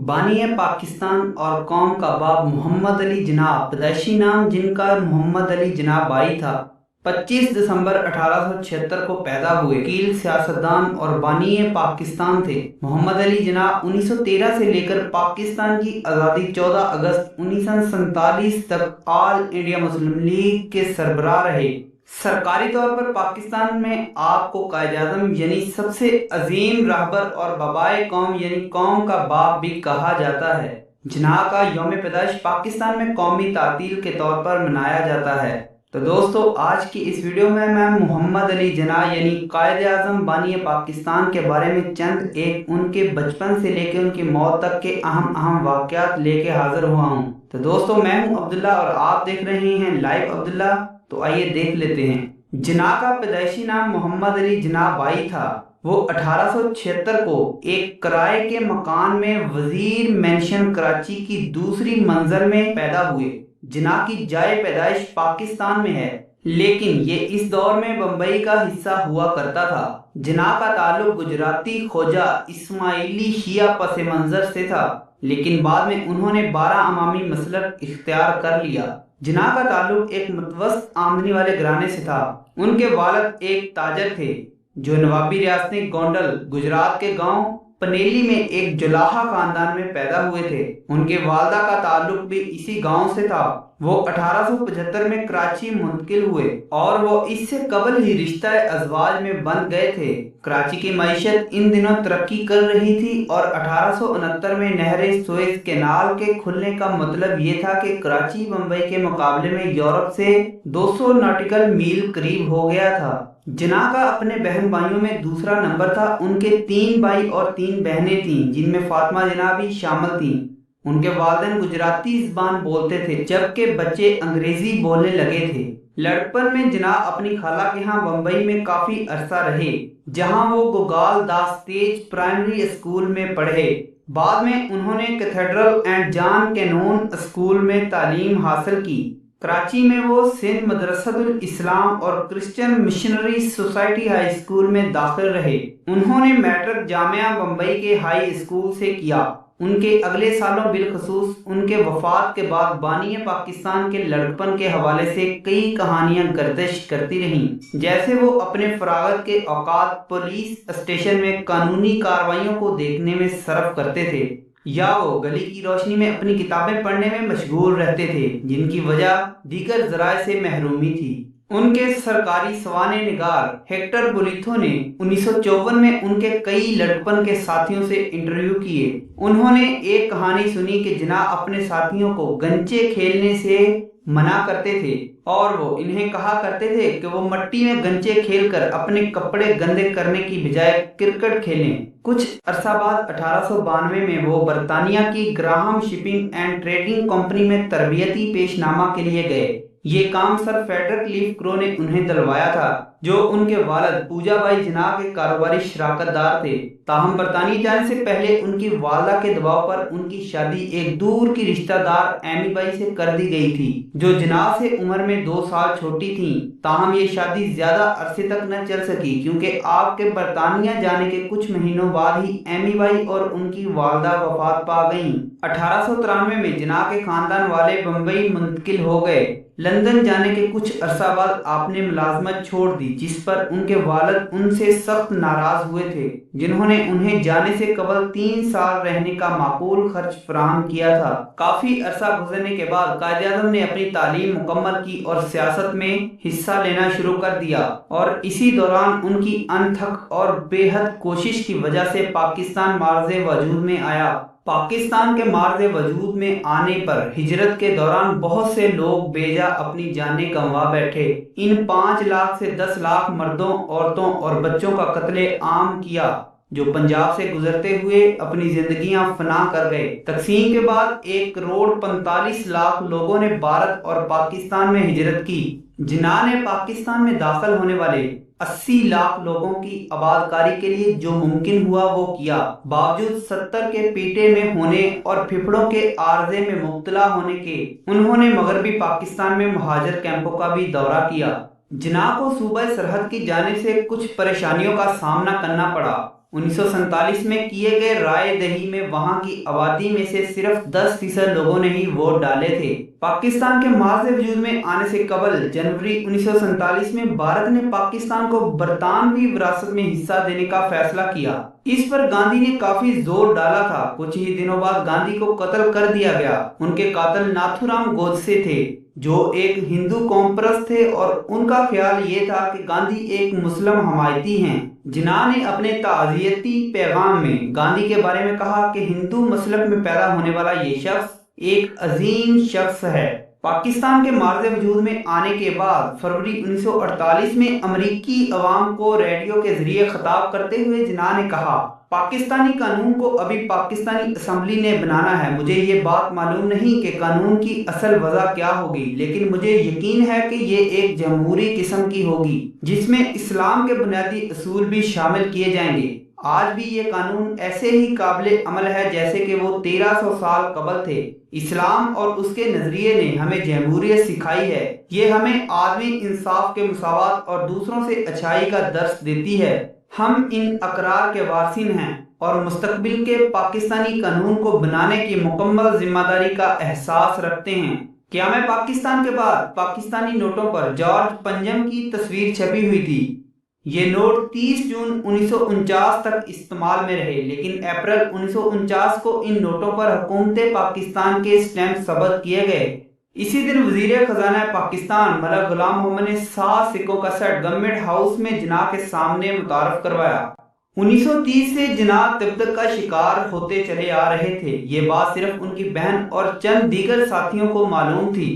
बानी पाकिस्तान और कौम का बाप मोहम्मद अली जिनाह, पैदाइशी नाम जिनका मोहम्मद अली जिनाह बाई था, 25 दिसंबर 1876 को पैदा हुए वकील, सियासतदान और बानी पाकिस्तान थे। मोहम्मद अली जिनाह 1913 से लेकर पाकिस्तान की आज़ादी 14 अगस्त 1947 तक ऑल इंडिया मुस्लिम लीग के सरबराह रहे। सरकारी तौर पर पाकिस्तान में आपको कायद-ए-आज़म यानी सबसे अजीम रहबर और बाबाए कौम यानी कौम का बाप भी कहा जाता है। जिनाह का यौम पैदाइश पाकिस्तान में कौमी तातील के तौर पर मनाया जाता है। तो दोस्तों, आज की इस वीडियो में मैं मोहम्मद अली जिनाह यानी कायद-ए-आज़म बानी पाकिस्तान के बारे में चंद एक उनके बचपन से लेकर उनकी मौत तक के अहम वाक़यात लेके हाजिर हुआ हूँ। तो दोस्तों, मैं हूँ अब्दुल्ला और आप देख रहे हैं लाइव अब्दुल्ला। तो आइए देख लेते हैं। जिनाह का पैदाइशी नाम मोहम्मद अली जिनाह बाई था। वो 1876 को एक किराए के मकान में वजीर मेंशन कराची की दूसरी मंजिल में पैदा हुए। जिनाह की जाए पैदाइश पाकिस्तान में है, लेकिन ये इस दौर में बम्बई का हिस्सा हुआ करता था। जिनाह का ताल्लुक गुजराती खोजा इस्माइली शिया पस मंजर से था, लेकिन बाद में उन्होंने 12 अमामी मसलक इख्तियार कर लिया। जिनाह का ताल्लुक एक मुतवस्सित आमदनी वाले घराने से था। उनके वालिद एक ताजर थे जो नवाबी रियासत गोंडल गुजरात के गांव पनेली में एक जुलाहा खानदान में पैदा हुए थे। उनके वालदा का ताल्लुक भी इसी गांव से था। वो 1875 में कराची मुंतकिल हुए और वो इससे कबल ही रिश्ता अज़वाज में बंध गए थे। कराची की मईशत इन दिनों तरक्की कर रही थी और 1869 में नहर सुएज कैनाल के खुलने का मतलब ये था कि कराची बम्बई के मुकाबले में यूरोप से 200 नॉटिकल मील करीब हो गया था। जिनाह का अपने बहन भाइयों में दूसरा नंबर था। उनके 3 भाई और 3 बहनें थीं, जिनमें फातिमा जिनाह भी शामिल थीं। उनके वालिदैन गुजराती ज़बान बोलते थे, जबकि बच्चे अंग्रेजी बोलने लगे थे। लड़कपन में जिनाह अपनी खाला के यहाँ बम्बई में काफी अरसा रहे, जहाँ वो गोगाल दास तेज प्राइमरी स्कूल में पढ़े। बाद में उन्होंने cathedral and John Canon school में तालीम हासिल की। कराची में वो सिंध मदरसतुल इस्लाम और Christian missionary society high school में दाखिल रहे। उन्होंने मैट्रिक जामिया बम्बई के हाई स्कूल से किया। उनके अगले सालों बिलखसूस उनके वफात के बाद बानी पाकिस्तान के लड़कपन के हवाले से कई कहानियां गर्दिश करती रहीं। जैसे वो अपने फरागत के औकात पुलिस स्टेशन में कानूनी कार्रवाइयों को देखने में सर्फ करते थे, या वो गली की रोशनी में अपनी किताबें पढ़ने में मशगूल रहते थे, जिनकी वजह दीगर ज़राए से महरूमी थी। उनके सरकारी सवाने निगार हेक्टर बुलिथो ने 1954 में उनके कई लड़कपन के साथियों से इंटरव्यू किए। उन्होंने एक कहानी सुनी कि जिनाह अपने साथियों को गंचे खेलने से मना करते थे और वो इन्हें कहा करते थे कि वो मिट्टी में गंचे खेलकर अपने कपड़े गंदे करने की बजाय क्रिकेट खेलें। कुछ अरसा बाद 1892 में वो बरतानिया की Graham shipping and trading company में तरबियती पेशनामा के लिए गए। ये काम सर फेडरिक लीफ क्रो ने उन्हें दिलवाया था, जो उनके वालिद पूजाबाई जिनाह के कारोबारी शराकतदार थे। ताहम बरतानिया जाने से पहले उनकी वालदा के दबाव पर उनकी शादी एक दूर की रिश्तेदार एमी बाई से कर दी गई थी, जो जिनाह से उम्र में 2 साल छोटी थी। ताहम ये शादी ज्यादा अरसे तक न चल सकी, क्योंकि आपके बरतानिया जाने के कुछ महीनों बाद ही एमी बाई और उनकी वालदा वफात पा गईं। 1893 में जिनाह के खानदान वाले बम्बई मुंतकिल हो गए। लंदन जाने के कुछ अरसा बाद आपने मुलाजमत छोड़ दी, जिस पर उनके वालिद उनसे सख्त नाराज हुए थे, जिन्होंने उन्हें जाने से कबल 3 साल रहने का माकूल खर्च फराहम किया था। काफी अरसा गुजरने के बाद कायद-ए-आज़म ने अपनी तालीम मुकम्मल की और सियासत में हिस्सा लेना शुरू कर दिया, और इसी दौरान उनकी अनथक और बेहद कोशिश की वजह से पाकिस्तान मार्ज़े वजूद में आया। पाकिस्तान के मार्ज़े वजूद में आने पर हिजरत के दौरान बहुत से लोग बेजा अपनी जानें गंवा बैठे। इन 5 लाख से 10 लाख मर्दों, औरतों और बच्चों का कत्ले आम किया, जो पंजाब से गुजरते हुए अपनी जिंदगियां फना कर गए। तकसीम के बाद 1 करोड़ 45 लाख लोगों ने भारत और पाकिस्तान में हिजरत की। जिनाह ने पाकिस्तान में दाखिल होने वाले 80 लाख लोगों की आबादकारी के लिए जो मुमकिन हुआ वो किया। बावजूद 70 के पीटे में होने और फिफड़ों के आर्जे में मुब्तला होने के, उन्होंने मगरबी पाकिस्तान में मुहाजिर कैंपों का भी दौरा किया। जिनाह को सूबा सरहद की जाने से कुछ परेशानियों का सामना करना पड़ा। 1947 میں کیے گئے رائے دہی میں وہاں کی آبادی میں سے صرف 10% لوگوں نے ہی ووٹ ڈالے تھے۔ پاکستان کے محض وجود میں آنے سے قبل جنوری 1947 میں بھارت نے پاکستان کو برطانوی وراثت میں حصہ دینے کا فیصلہ کیا۔ اس پر گاندھی نے کافی زور ڈالا تھا۔ کچھ ہی دنوں بعد گاندھی کو قتل کر دیا گیا۔ ان کے قاتل ناتھو رام گوڈسے تھے، جو ایک ہندو قوم پرست تھے، اور ان کا خیال یہ تھا کہ گاندھی ایک مسلم حمایتی ہیں۔ جناح نے اپنے تعزیتی پیغام میں گاندھی کے بارے میں کہا کہ ہندو مسلک میں پیدا ہونے والا یہ شخص ایک عظیم شخص ہے۔ پاکستان کے معرض وجود میں آنے کے بعد فروری 1948 میں امریکی عوام کو ریڈیو کے ذریعے خطاب کرتے ہوئے جناح نے کہا، پاکستانی قانون کو ابھی پاکستانی اسمبلی نے بنانا ہے۔ مجھے یہ بات معلوم نہیں کہ قانون کی اصل وضع کیا ہوگی، لیکن مجھے یقین ہے کہ یہ ایک جمہوری قسم کی ہوگی جس میں اسلام کے بنیادی اصول بھی شامل کیے جائیں گے۔ آج بھی یہ قانون ایسے ہی قابل عمل ہے جیسے کہ وہ 1300 سال قبل تھے۔ اسلام اور اس کے نظریے نے ہمیں جمہوریت سکھائی ہے۔ یہ ہمیں عدم انصاف کے مساوات اور دوسروں سے اچھائی کا درس دیتی ہے۔ ہم ان اقرار کے وارثین ہیں اور مستقبل کے پاکستانی قانون کو بنانے کی مکمل ذمہ داری کا احساس رکھتے ہیں۔ قیام پاکستان کے بعد پاکستانی نوٹوں پر جارج پنجم کی تصویر چھپی ہوئی تھی۔ یہ نوٹ 30 جون 1949 تک استعمال میں رہے، لیکن اپریل 1949 کو ان نوٹوں پر حکومت پاکستان کے اسٹیمپ ثبت کیے گئے۔ اسی دن وزیر خزانہ پاکستان ملک غلام محمد نے 7 سکوں کا سیٹ گورنمنٹ ہاؤس میں جناح کے سامنے متعارف کروایا۔ 1930 سے جناح تبدیل کا شکار ہوتے چلے آ رہے تھے۔ یہ بات صرف ان کی بہن اور چند دیگر ساتھیوں کو معلوم تھی۔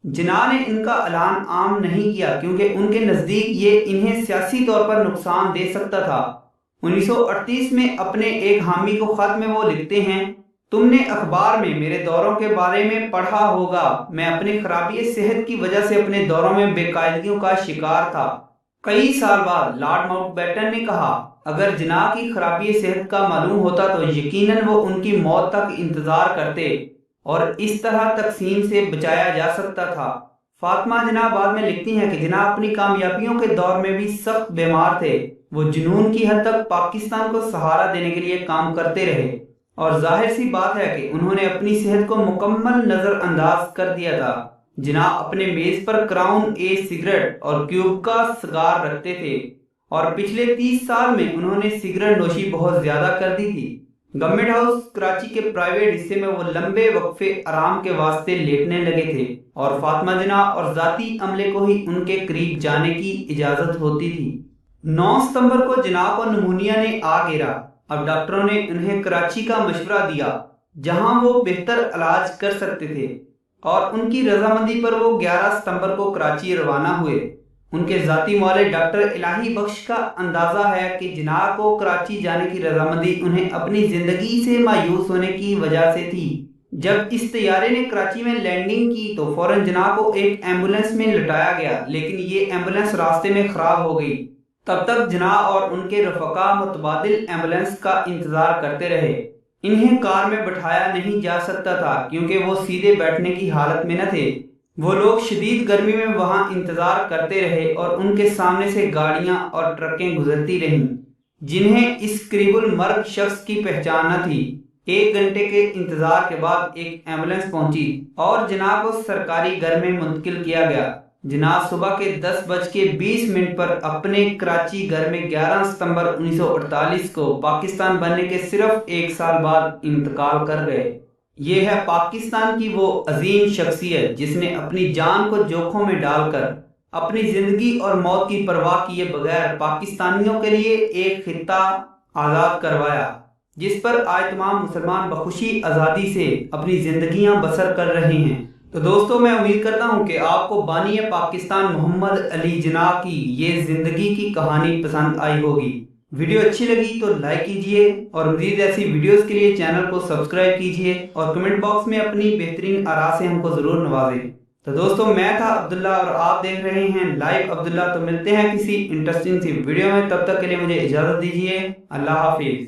جناح نے ان کا اعلان عام نہیں کیا کیونکہ ان کے نزدیک یہ انہیں سیاسی طور پر نقصان دے سکتا تھا۔ 1938 میں اپنے ایک حامی کو خط میں وہ لکھتے ہیں، تم نے اخبار میں میرے دوروں کے بارے میں پڑھا ہوگا۔ میں اپنی خرابی صحت کی وجہ سے اپنے دوروں میں بے قاعدگیوں کا شکار تھا۔ کئی سال بعد لارڈ ماؤنٹ بیٹن نے کہا، اگر جناح کی خرابی صحت کا معلوم ہوتا تو یقیناً وہ ان کی موت تک انتظار کرتے اور اس طرح تقسیم سے بچایا جا سکتا تھا۔ فاطمہ جناح بعد میں لکھتی ہیں کہ جناح اپنی کامیابیوں کے دور میں بھی سخت بیمار تھے۔ وہ جنون کی حد تک پاکستان کو سہارا دینے کے لیے کام کرتے رہے، اور ظاہر سی بات ہے کہ انہوں نے اپنی صحت کو مکمل نظر انداز کر دیا تھا۔ جناح اپنے میز پر کراؤن اے سگریٹ اور کیوب کا سگار رکھتے تھے، اور پچھلے 30 سال میں انہوں نے سگریٹ نوشی بہت زیادہ کر دی تھی۔ گورنمنٹ ہاؤس کراچی کے پرائیویٹ حصے میں وہ لمبے وقفے آرام کے واسطے لیٹنے لگے تھے، اور فاطمہ جناح اور ذاتی عملے کو ہی ان کے قریب جانے کی اجازت ہوتی تھی۔ 9 ستمبر کو جناح کو نمونیا نے آ گھیرا۔ اب ڈاکٹروں نے انہیں کراچی کا مشورہ دیا جہاں وہ بہتر علاج کر سکتے تھے، اور ان کی رضامندی پر وہ 11 ستمبر کو کراچی روانہ ہوئے۔ ان کے ذاتی معالج ڈاکٹر الہی بخش کا اندازہ ہے کہ جناح کو کراچی جانے کی رضامندی انہیں اپنی زندگی سے مایوس ہونے کی وجہ سے تھی۔ جب اس طیارے نے کراچی میں لینڈنگ کی تو فوراً جناح کو ایک ایمبولینس میں لٹایا گیا، لیکن یہ ایمبولینس راستے میں خراب ہو گئی۔ تب تک جناح اور ان کے رفقا متبادل ایمبولینس کا انتظار کرتے رہے۔ انہیں کار میں بٹھایا نہیں جا سکتا تھا کیونکہ وہ سیدھے بیٹھنے کی حالت میں نہ تھے۔ وہ لوگ شدید گرمی میں وہاں انتظار کرتے رہے اور ان کے سامنے سے گاڑیاں اور ٹرکیں گزرتی رہیں جنہیں اس قریب المرگ شخص کی پہچان نہ تھی۔ 1 گھنٹے کے انتظار کے بعد ایک ایمبولینس پہنچی اور جناح کو سرکاری گھر میں منتقل کیا گیا۔ جناح صبح کے 10:20 پر اپنے کراچی گھر میں 11 ستمبر 1948 کو پاکستان بننے کے صرف 1 سال بعد انتقال کر گئے۔ یہ ہے پاکستان کی وہ عظیم شخصیت جس نے اپنی جان کو جوکھوں میں ڈال کر اپنی زندگی اور موت کی پرواہ کیے بغیر پاکستانیوں کے لیے ایک خطہ آزاد کروایا، جس پر آج تمام مسلمان بخوشی آزادی سے اپنی زندگیاں بسر کر رہے ہیں۔ تو دوستو، میں امید کرتا ہوں کہ آپ کو بانی پاکستان محمد علی جناح کی یہ زندگی کی کہانی پسند آئی ہوگی۔ ویڈیو اچھی لگی تو لائک کیجئے، اور مزید ایسی ویڈیوز کے لیے چینل کو سبسکرائب کیجئے، اور کمنٹ باکس میں اپنی بہترین آراء سے ہم کو ضرور نوازیں۔ تو دوستو، میں تھا عبداللہ اور آپ دیکھ رہے ہیں لائیو عبداللہ۔ تو ملتے ہیں کسی انٹرسٹنگ سی ویڈیو میں، تب تک کے لیے مجھے اجازت دیجئے۔ اللہ حافظ۔